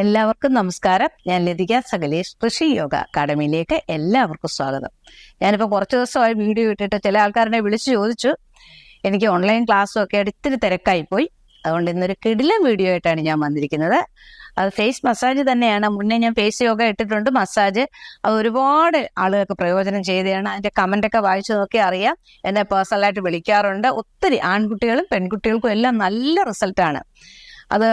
എല്ലാവർക്കും നമസ്കാരം. ഞാൻ ലതിക സകലേഷ് കൃഷി യോഗ അക്കാഡമിയിലേക്ക് എല്ലാവർക്കും സ്വാഗതം. ഞാനിപ്പോൾ കുറച്ച് ദിവസമായി വീഡിയോ ഇട്ടിട്ട് ചില ആൾക്കാരെ വിളിച്ചു ചോദിച്ചു. എനിക്ക് ഓൺലൈൻ ക്ലാസ്സും ഒക്കെ ആയിട്ട് ഇത്തിരി തിരക്കായിപ്പോയി. അതുകൊണ്ട് ഇന്നൊരു കിടിലൻ വീഡിയോ ആയിട്ടാണ് ഞാൻ വന്നിരിക്കുന്നത്. അത് ഫേസ് മസാജ് തന്നെയാണ്. മുന്നേ ഞാൻ ഫേസ് യോഗ ഇട്ടിട്ടുണ്ട്, മസാജ്. അത് ഒരുപാട് ആളുകൾക്ക് പ്രയോജനം ചെയ്തതാണ്. അതിൻ്റെ കമൻ്റൊക്കെ വായിച്ചു നോക്കി അറിയാം. എന്നെ പേഴ്സണലായിട്ട് വിളിക്കാറുണ്ട്. ഒത്തിരി ആൺകുട്ടികളും പെൺകുട്ടികൾക്കും എല്ലാം നല്ല റിസൾട്ടാണ്. അത്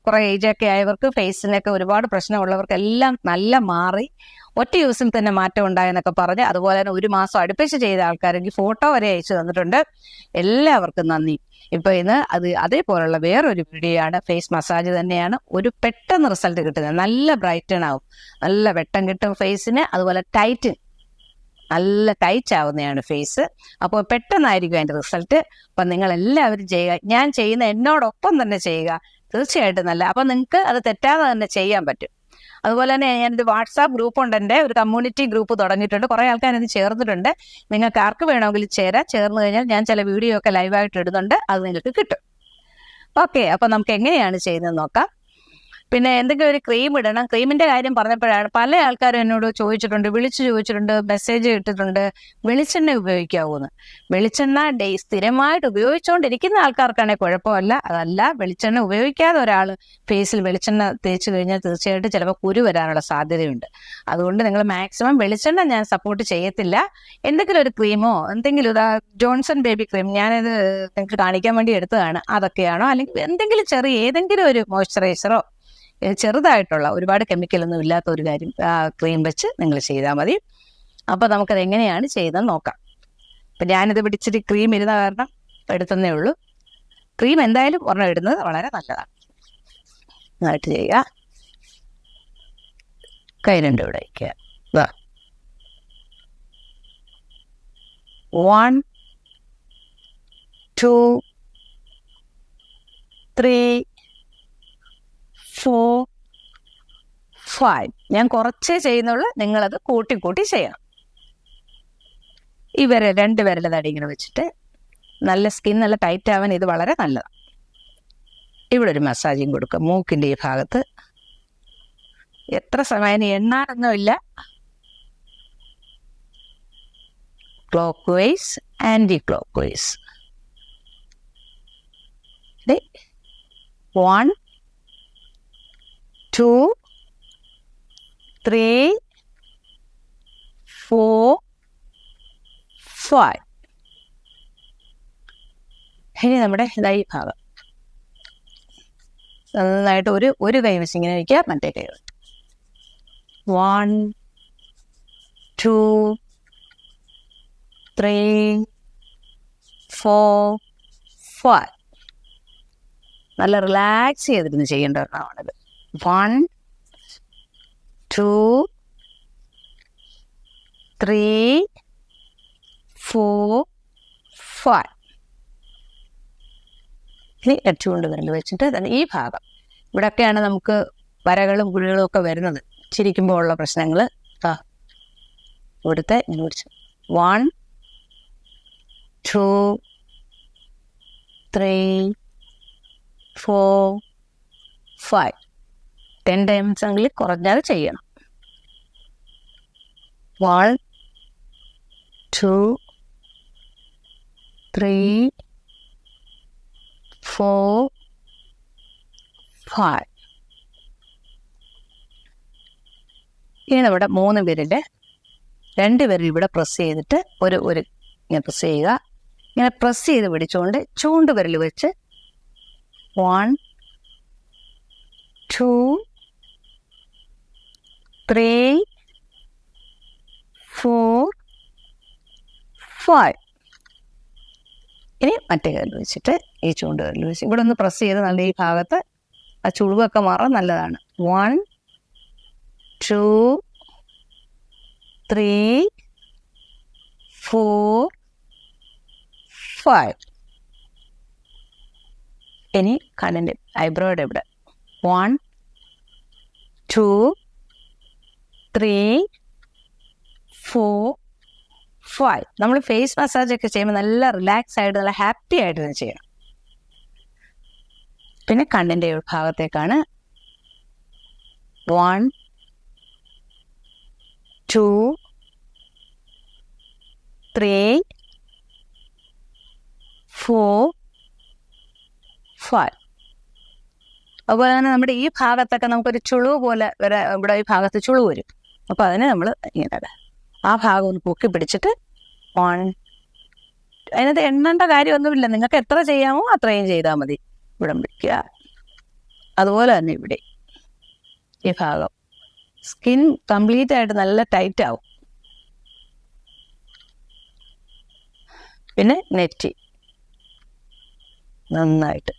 കുറേ ഏജൊക്കെ ആയവർക്ക്, ഫേസിനൊക്കെ ഒരുപാട് പ്രശ്നമുള്ളവർക്കെല്ലാം നല്ല മാറി, ഒറ്റ യൂസിൽ തന്നെ മാറ്റം ഉണ്ടായെന്നൊക്കെ പറഞ്ഞ്, അതുപോലെ തന്നെ 1 മാസം അടുപ്പിച്ച് ചെയ്ത ആൾക്കാരെങ്കിൽ ഫോട്ടോ വരെ അയച്ചു തന്നിട്ടുണ്ട്. എല്ലാവർക്കും നന്ദി. ഇപ്പോൾ ഇന്ന് അതേപോലുള്ള വേറൊരു വീഡിയോ ആണ്. ഫേസ് മസാജ് തന്നെയാണ്. ഒരു പെട്ടെന്ന് റിസൾട്ട് കിട്ടുന്നത്. നല്ല ബ്രൈറ്റൺ ആവും, നല്ല വെട്ടം കിട്ടും ഫേസിന്. അതുപോലെ നല്ല ടൈറ്റ് ആവുന്നതാണ് ഫേസ്. അപ്പോൾ പെട്ടെന്നായിരിക്കും അതിൻ്റെ റിസൾട്ട്. അപ്പം നിങ്ങൾ എല്ലാവരും ചെയ്യുക. ഞാൻ ചെയ്യുന്ന എന്നോടൊപ്പം തന്നെ ചെയ്യുക. തീർച്ചയായിട്ടും നല്ല. അപ്പം നിങ്ങൾക്ക് അത് തെറ്റാതെ തന്നെ ചെയ്യാൻ പറ്റും. അതുപോലെ തന്നെ ഞാനൊരു വാട്സാപ്പ് ഗ്രൂപ്പ് ഉണ്ട്. എൻ്റെ ഒരു കമ്മ്യൂണിറ്റി ഗ്രൂപ്പ് തുടങ്ങിയിട്ടുണ്ട്. കുറേ ആൾക്കാരത് ചേർന്നിട്ടുണ്ട്. നിങ്ങൾക്ക് ആർക്ക് വേണമെങ്കിലും ചേർന്ന് കഴിഞ്ഞാൽ ഞാൻ ചില വീഡിയോ ഒക്കെ ലൈവായിട്ട് ഇടുന്നുണ്ട്. അത് നിങ്ങൾക്ക് കിട്ടും. ഓക്കെ, അപ്പം നമുക്ക് എങ്ങനെയാണ് ചെയ്യുന്നത് നോക്കാം. പിന്നെ എന്തെങ്കിലും ഒരു ക്രീം ഇടണം. ക്രീമിൻ്റെ കാര്യം പറഞ്ഞപ്പോഴാണ് പല ആൾക്കാരും എന്നോട് വിളിച്ചു ചോദിച്ചിട്ടുണ്ട്, മെസ്സേജ് ഇട്ടിട്ടുണ്ട്, വെളിച്ചെണ്ണ ഉപയോഗിക്കാവൂന്ന്. വെളിച്ചെണ്ണ സ്ഥിരമായിട്ട് ഉപയോഗിച്ചുകൊണ്ടിരിക്കുന്ന ആൾക്കാർക്കാണെങ്കിൽ കുഴപ്പമില്ല. അതല്ല, വെളിച്ചെണ്ണ ഉപയോഗിക്കാതെ ഒരാൾ ഫേസിൽ വെളിച്ചെണ്ണ തേച്ച് കഴിഞ്ഞാൽ തീർച്ചയായിട്ടും ചിലപ്പോൾ കുരു വരാനുള്ള സാധ്യതയുണ്ട്. അതുകൊണ്ട് നിങ്ങൾ മാക്സിമം വെളിച്ചെണ്ണ ഞാൻ സപ്പോർട്ട് ചെയ്യത്തില്ല. എന്തെങ്കിലും ഒരു ക്രീമോ എന്തെങ്കിലും, ജോൺസൺ ബേബി ക്രീം, ഞാനത് നിങ്ങൾക്ക് കാണിക്കാൻ വേണ്ടി എടുത്തതാണ്. അതൊക്കെയാണോ, അല്ലെങ്കിൽ എന്തെങ്കിലും ഏതെങ്കിലും ഒരു മോയ്സ്ചറൈസറോ ചെറുതായിട്ടുള്ള, ഒരുപാട് കെമിക്കലൊന്നും ഇല്ലാത്ത ഒരു കാര്യം ക്രീം വെച്ച് നിങ്ങൾ ചെയ്താൽ മതി. അപ്പോൾ നമുക്കത് എങ്ങനെയാണ് ചെയ്യുന്നത് നോക്കാം. അപ്പം ഞാനിത് പിടിച്ചിട്ട് ക്രീം ഇരുന്ന കാരണം എടുത്തന്നേ ഉള്ളൂ. ക്രീം എന്തായാലും ഒരെണ്ണം ഇടുന്നത് വളരെ നല്ലതാണ്. നന്നായിട്ട് ചെയ്യുക. കൈ രണ്ടും ഇവിടെ വയ്ക്കുക. 1 2 3 4 5. ഞാൻ കുറച്ചേ ചെയ്യുന്നുള്ളൂ. നിങ്ങളത് കൂട്ടി ചെയ്യണം. ഈ വിരൽ, 2 വിരൽ തടി ഇങ്ങനെ വെച്ചിട്ട് നല്ല സ്കിൻ നല്ല ടൈറ്റ് ആവാൻ ഇത് വളരെ നല്ലതാണ്. ഇവിടെ ഒരു മസാജിങ് കൊടുക്കുക മൂക്കിൻ്റെ ഈ ഭാഗത്ത്. എത്ര സമയം എണ്ണാനൊന്നും ഇല്ല. Clockwise, anticlockwise. 1 2 3 4 5. ഇനി നമ്മുടെ ഈ ഭാഗം നന്നായിട്ട് ഒരു കൈ വെച്ച് ഇങ്ങനെ വയ്ക്കുക, മറ്റേ കൈ 1 2 3 4 5. നല്ല റിലാക്സ് ചെയ്തിരുന്ന് ചെയ്യേണ്ട ഒരെണ്ണമാണിത്. 1 2 3 4 5. ഇനി എട്ടുകൊണ്ട് വിരൽ വെച്ചിട്ട് തന്നെ ഈ ഭാഗം, ഇവിടെയൊക്കെയാണ് നമുക്ക് വരകളും കുഴികളും ഒക്കെ വരുന്നത്, ചിരിക്കുമ്പോൾ ഉള്ള പ്രശ്നങ്ങൾ. ഇവിടുത്തെ ഞാൻ പിടിച്ചു 1 2 3 4 5. 10 ടൈംസ് എങ്കിൽ കുറഞ്ഞാൽ ചെയ്യണം. 1 2 3 4 5. ഇനി നമ്മുടെ 3 വിരല്, 2 വിരൽ ഇവിടെ പ്രസ് ചെയ്തിട്ട് ഒരു ഇങ്ങനെ പ്രസ് ചെയ്യുക. ഇങ്ങനെ പ്രസ് ചെയ്ത് പിടിച്ചുകൊണ്ട് ചൂണ്ടുവിരൽ വെച്ച് 1 2 3 4 5. ഇനി മറ്റേ വിരൽ വെച്ചിട്ട് ഈ ചൂണ്ടുവിരൽ വെച്ച് ഇവിടെ ഒന്ന് പ്രസ് ചെയ്ത് നല്ല ഈ ഭാഗത്ത് ആ ചുളിവൊക്കെ മാറാൻ നല്ലതാണ്. 1 2 3 4 5. ഇനി കണ്ണിൻ്റെ ഐബ്രോയുടെ ഇവിടെ 1 2 3 4 5. നമ്മൾ ഫേസ് മസാജ് ഒക്കെ ചെയ്യുമ്പോൾ നല്ല റിലാക്സ് ആയിട്ട് നല്ല ഹാപ്പി ആയിട്ട് തന്നെ ചെയ്യണം. പിന്നെ കണ്ണിൻ്റെ ഭാഗത്തേക്കാണ് 1 2 3 4 5. അതുപോലെ തന്നെ നമ്മുടെ ഈ ഭാഗത്തൊക്കെ നമുക്കൊരു ചുളിവ് പോലെ ഇവിടെ ഈ ഭാഗത്ത് ചുളിവ് വരും. അപ്പോൾ അതിനെ നമ്മൾ ഇങ്ങനെ ആ ഭാഗം ഒന്ന് പൊക്കി പിടിച്ചിട്ട് 1. അതിനകത്ത് എണ്ണേണ്ട കാര്യമൊന്നുമില്ല. നിങ്ങൾക്ക് എത്ര ചെയ്യാമോ അത്രയും ചെയ്താൽ മതി. ഇവിടെ പിടിക്കുക. അതുപോലെ തന്നെ ഇവിടെ ഈ ഭാഗം സ്കിൻ കംപ്ലീറ്റ് ആയിട്ട് നല്ല ടൈറ്റ് ആവും. പിന്നെ നെറ്റി നന്നായിട്ട്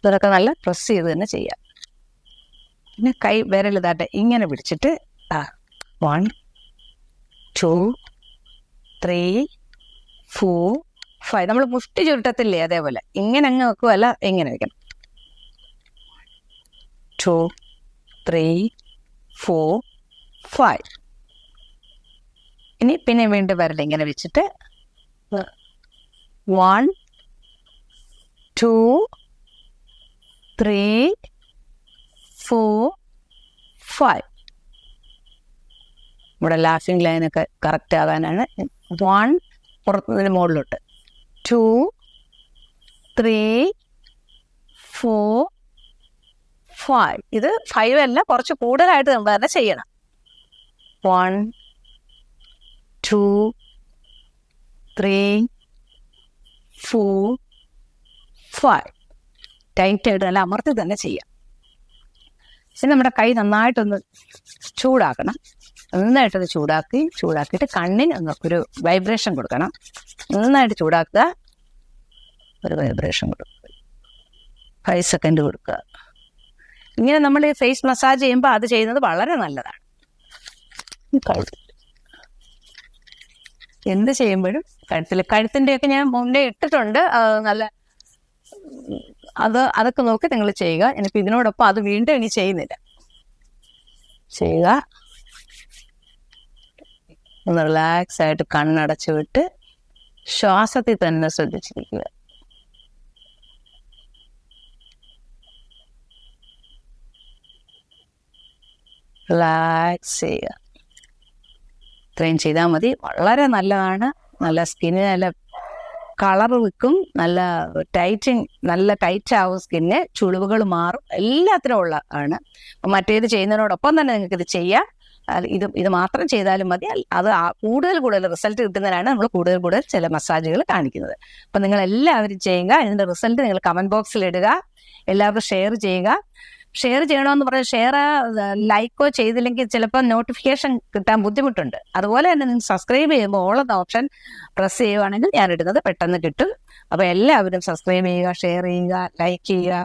ഇതൊക്കെ നല്ല പ്രസ് ചെയ്ത് തന്നെ ചെയ്യാം. പിന്നെ കൈ വിരലിതാട്ടെ ഇങ്ങനെ പിടിച്ചിട്ട് 1 2 3 4 5. നമ്മൾ മുഷ്ടി ചുരുട്ടത്തില്ലേ അതേപോലെ ഇങ്ങനെ അങ്ങ് വെക്കുമല്ല, ഇങ്ങനെ വെക്കണം. 2 3 4 5. ഇനി പിന്നെ വീണ്ടും വിരൽ ഇങ്ങനെ വെച്ചിട്ട് 1 2 3 4 5. ഇവിടെ ലാഫിംഗ് ലൈനൊക്കെ കറക്റ്റ് ആകാനാണ്. 1 പുറത്തുനിന്ന് മുകളിലോട്ട് 2 3 4 5. ഇത് 5 അല്ല, കുറച്ച് കൂടുതലായിട്ട് നമ്മൾ തന്നെ ചെയ്യണം. 1 2 3 4 5. ടൈറ്റായിട്ട് നല്ല അമർത്തി തന്നെ ചെയ്യാം. പിന്നെ നമ്മുടെ കൈ നന്നായിട്ടൊന്ന് ചൂടാക്കണം. നന്നായിട്ടത് ചൂടാക്കിയിട്ട് കണ്ണിന് ഒരു വൈബ്രേഷൻ കൊടുക്കണം. നന്നായിട്ട് ചൂടാക്കുക. ഒരു വൈബ്രേഷൻ കൊടുക്കുക. 5 സെക്കൻഡ് കൊടുക്കുക. ഇങ്ങനെ നമ്മൾ ഈ ഫേസ് മസാജ് ചെയ്യുമ്പോൾ അത് ചെയ്യുന്നത് വളരെ നല്ലതാണ്. എന്ത് ചെയ്യുമ്പോഴും കഴുത്തിൻ്റെയൊക്കെ ഞാൻ മുന്നേ ഇട്ടിട്ടുണ്ട്. നല്ല അതൊക്കെ നോക്കി നിങ്ങൾ ചെയ്യുക. എനിക്ക് ഇതിനോടൊപ്പം അത് വീണ്ടും ഇനി ചെയ്യുന്നില്ല. ചെയ്യുക. ഒന്ന് റിലാക്സ് ആയിട്ട് കണ്ണടച്ചു വിട്ട് ശ്വാസത്തിൽ തന്നെ ശ്രദ്ധിച്ചിരിക്കുക. റിലാക്സ് ചെയ്യുക. ഇത്രയും ചെയ്താൽ മതി. വളരെ നല്ലതാണ്. നല്ല സ്കിന്നിന് നല്ല കളർ വെക്കും. നല്ല ടൈറ്റ് ആവും സ്കിന്ന്. ചുളിവുകൾ മാറും. എല്ലാത്തിനും ഉള്ള ആണ്. അപ്പം മറ്റേത് ചെയ്യുന്നതിനോടൊപ്പം തന്നെ നിങ്ങൾക്ക് ഇത് ചെയ്യാം. ഇത് മാത്രം ചെയ്താലും മതി. അത് കൂടുതൽ റിസൾട്ട് കിട്ടുന്നതിനാണ് നമ്മൾ കൂടുതൽ ചില മസാജുകൾ കാണിക്കുന്നത്. അപ്പം നിങ്ങൾ എല്ലാവരും ചെയ്യുക. ഇതിൻ്റെ റിസൾട്ട് നിങ്ങൾ കമൻറ്റ് ബോക്സിൽ ഇടുക. എല്ലാവർക്കും ഷെയർ ചെയ്യുക. ഷെയർ ചെയ്യണമെന്ന് പറഞ്ഞാൽ ലൈക്കോ ചെയ്തില്ലെങ്കിൽ ചിലപ്പോൾ നോട്ടിഫിക്കേഷൻ കിട്ടാൻ ബുദ്ധിമുട്ടുണ്ട്. അതുപോലെ തന്നെ നിങ്ങൾ സബ്സ്ക്രൈബ് ചെയ്യുമ്പോൾ ഓൾ എന്ന ഓപ്ഷൻ പ്രസ് ചെയ്യുകയാണെങ്കിൽ ഞാൻ ഇടുന്നത് പെട്ടെന്ന് കിട്ടും. അപ്പോൾ എല്ലാവരും സബ്സ്ക്രൈബ് ചെയ്യുക, ഷെയർ ചെയ്യുക, ലൈക്ക് ചെയ്യുക.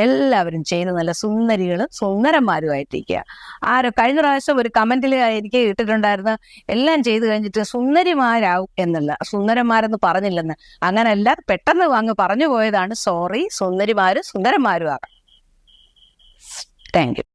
എല്ലാവരും ചെയ്ത് നല്ല സുന്ദരന്മാരുമായിട്ടിരിക്കുക. കഴിഞ്ഞ പ്രാവശ്യം ഒരു കമൻറ്റിൽ എനിക്ക് ഇട്ടിട്ടുണ്ടായിരുന്നു, എല്ലാം ചെയ്ത് കഴിഞ്ഞിട്ട് സുന്ദരിമാരാവും എന്നുള്ള. സുന്ദരന്മാരെന്ന് പറഞ്ഞില്ലെന്ന്. അങ്ങനെയല്ല, പെട്ടെന്ന് അങ്ങ് പറഞ്ഞു പോയതാണ്. സോറി. സുന്ദരന്മാരും ആകാം. Thank you.